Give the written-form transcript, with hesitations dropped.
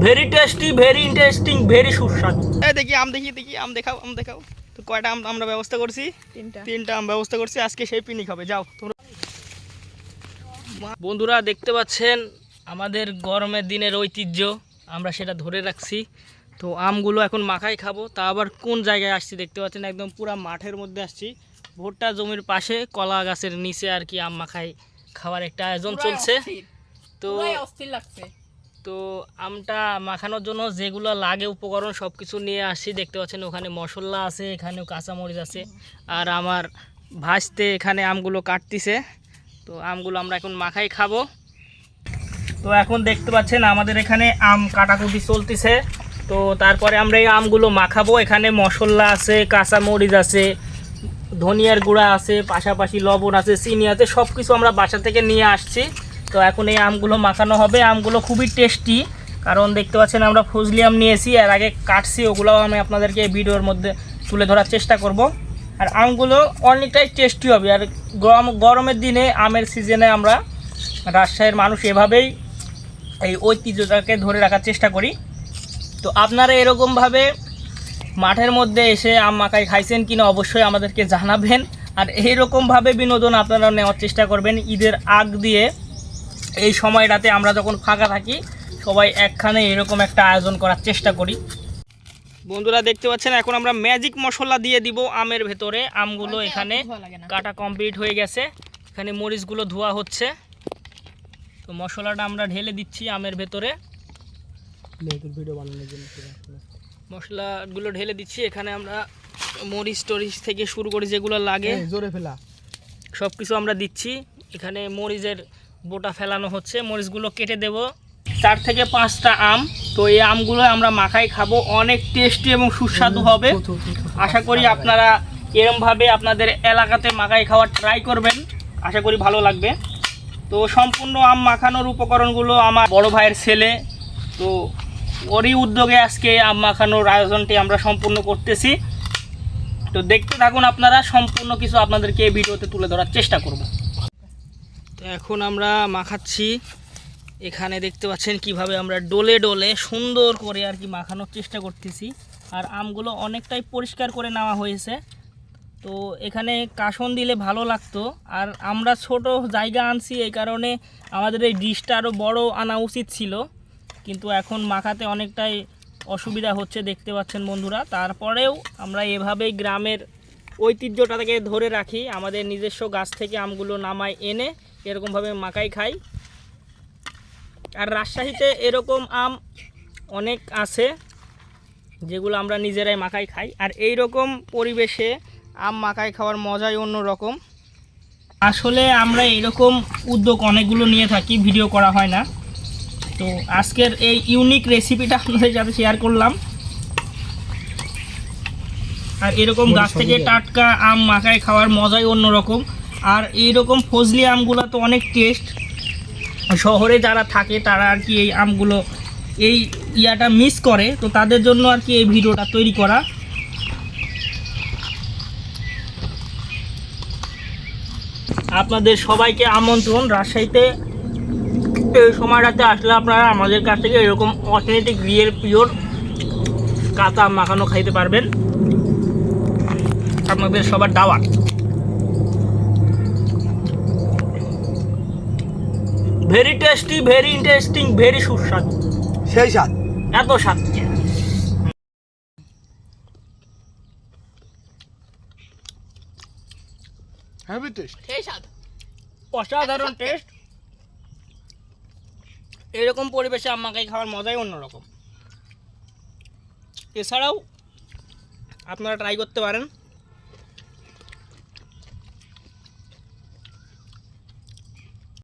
Very tasty, very interesting, very সুস্বাদু। দেখি আম, দেখি আম দেখাও, আম দেখাও। তো কয়টা আম আমরা ব্যবস্থা করছি? তিনটা আম ব্যবস্থা করছি। আজকে সেই পিকনিক হবে। যাও তোমরা। বন্ধুরা দেখতে পাচ্ছেন আমাদের গরমের দিনের ঐতিহ্য, আমরা সেটা ধরে রাখছি। তো আমগুলো এখন মাখাই খাবো। তা আবার কোন জায়গায় আসছি দেখতে পাচ্ছেন, একদম পুরা মাঠের মধ্যে আসছি। ভুট্টা জমির পাশে কলা গাছের নিচে আর কি আম মাখাই খাওয়ার একটা আয়োজন চলছে। তো অস্থির লাগছে। তো আমটা মাখানোর জন্য যেগুলো লাগে উপকরণ সব কিছু নিয়ে আসছি। দেখতে পাচ্ছেন ওখানে মশলা আছে, এখানেও কাঁচামরিচ আছে, আর আমার ভাজতে এখানে আমগুলো কাটতিছে। তো আমগুলো আমরা এখন মাখাই খাবো। তো এখন দেখতে পাচ্ছেন আমাদের এখানে আম কাটাকুটি চলতেছে। তো তারপরে আমরা এই আমগুলো মাখাবো। এখানে মশলা আছে, কাঁচামরিচ আছে, ধনিয়ার গুঁড়া আছে, পাশাপাশি লবণ আছে, চিনি আছে, সব কিছু আমরা বাসা থেকে নিয়ে আসছি। তো এখন এই আমগুলো মাখানো হবে। আমগুলো খুবই টেস্টি, কারণ দেখতে পাচ্ছেন আমরা ফজলি আম নিয়েছি, আর আগে কাটছি, ওগুলোও আমি আপনাদেরকে এই ভিডিওর মধ্যে তুলে ধরার চেষ্টা করব। আর আমগুলো অনেকটাই টেস্টি হবে। আর গরমের দিনে আমের সিজনে আমরা রাজশাহীর মানুষ এভাবেই এই ঐতিহ্যটাকে ধরে রাখার চেষ্টা করি। তো আপনারা এরকমভাবে মাঠের মধ্যে এসে আম মাখাই খাইছেন কিনা অবশ্যই আমাদেরকে জানাবেন। আর এইরকমভাবে বিনোদন আপনারা নেওয়ার চেষ্টা করবেন ঈদের আগ দিয়ে। এই সময়টাতে আমরা যখন ফাঁকা থাকি সবাই একখানে এরকম একটা আয়োজন করার চেষ্টা করি। বন্ধুরা দেখতে পাচ্ছেন এখন আমরা ম্যাজিক মশলা দিয়ে দিব আমের ভেতরে। আমগুলো এখানে কাটা কমপ্লিট হয়ে গেছে, এখানে মরিচগুলো ধোয়া হচ্ছে। তো মশলাটা আমরা ঢেলে দিচ্ছি আমের ভেতরে, ভিডিও বানানোর জন্য মশলাগুলো ঢেলে দিচ্ছি। এখানে আমরা মরিচ টরিচ থেকে শুরু করে যেগুলো লাগে জোরে ফেলা সব কিছু আমরা দিচ্ছি। এখানে মরিচের বোটা ফেলানো হচ্ছে, মরিচগুলো কেটে দেব 4 থেকে 5টা আম। তো এই আমগুলো আমরা মাখাই খাবো, অনেক টেস্টি এবং সুস্বাদু হবে। আশা করি আপনারা এরমভাবে আপনাদের এলাকাতে মাখাই খাওয়ার ট্রাই করবেন, আশা করি ভালো লাগবে। তো সম্পূর্ণ আম মাখানোর উপকরণগুলো আমার বড় ভাইয়ের ছেলে, তো ওরই উদ্যোগে আজকে আম মাখানোর আয়োজনটি আমরা সম্পূর্ণ করতেছি। তো দেখতে থাকুন আপনারা, সম্পূর্ণ কিছু আপনাদেরকে এই ভিডিওতে তুলে ধরার চেষ্টা করব। তো এখন আমরা মাখাচ্ছি। এখানে দেখতে পাচ্ছেন কিভাবে আমরা ডোলে ডোলে সুন্দর করে আর কি মাখানোর চেষ্টা করতেছি। আর আমগুলো অনেকটাই পরিষ্কার করে নেওয়া হয়েছে। তো এখানে কাসন দিলে ভালো লাগতো, আর আমরা ছোট জায়গা আনছি, এই কারণে আমাদের এই ডিশটা আরও বড় আনা উচিত ছিল, কিন্তু এখন মাখাতে অনেকটাই অসুবিধা হচ্ছে দেখতে পাচ্ছেন বন্ধুরা। তারপরেও আমরা এভাবেই গ্রামের ঐতিহ্যটাকে ধরে রাখি, আমাদের নিজস্ব গাছ থেকে আমগুলো নামাই এনে এরকমভাবে মাখাই খাই। আর রাজশাহীতে এরকম আম অনেক আছে যেগুলো আমরা নিজেরাই মাখাই খাই। আর এই রকম পরিবেশে আম মাখাই খাওয়ার মজাই অন্যরকম। আসলে আমরা এরকম উদ্যোগ অনেকগুলো নিয়ে থাকি, ভিডিও করা হয় না। তো আজকের এই ইউনিক রেসিপিটা আপনাদের সাথে শেয়ার করলাম। আর এরকম গাছ থেকে টাটকা আম মাখাই খাওয়ার মজাই অন্যরকম। আর এইরকম ফজলি আমগুলো তো অনেক টেস্ট। শহরে যারা থাকে তারা আর কি এই আমগুলো এই ইয়াটা মিস করে, তো তাদের জন্য আর কি এই ভিডিওটা তৈরি করা। আপনাদের সবাইকে আমন্ত্রণ, রাজশাহীতে এই সময়টাতে আসলে আপনারা আমাদের কাছ থেকে এরকম অথেন্টিক রিয়েল পিওর কাঁচা আম মাখানো খাইতে পারবেন। আপনাদের সবার দাওয়াত। Very tasty, very interesting, very সুস্বাদু। সেই স্বাদ, এত স্বাদ হেভি টেস্ট, সেই স্বাদ, অসাধারণ টেস্ট। এরকম পরিবেশে আম মাখাই খাওয়ার মজাই অন্যরকম। এছাড়াও আপনারা ট্রাই করতে পারেন।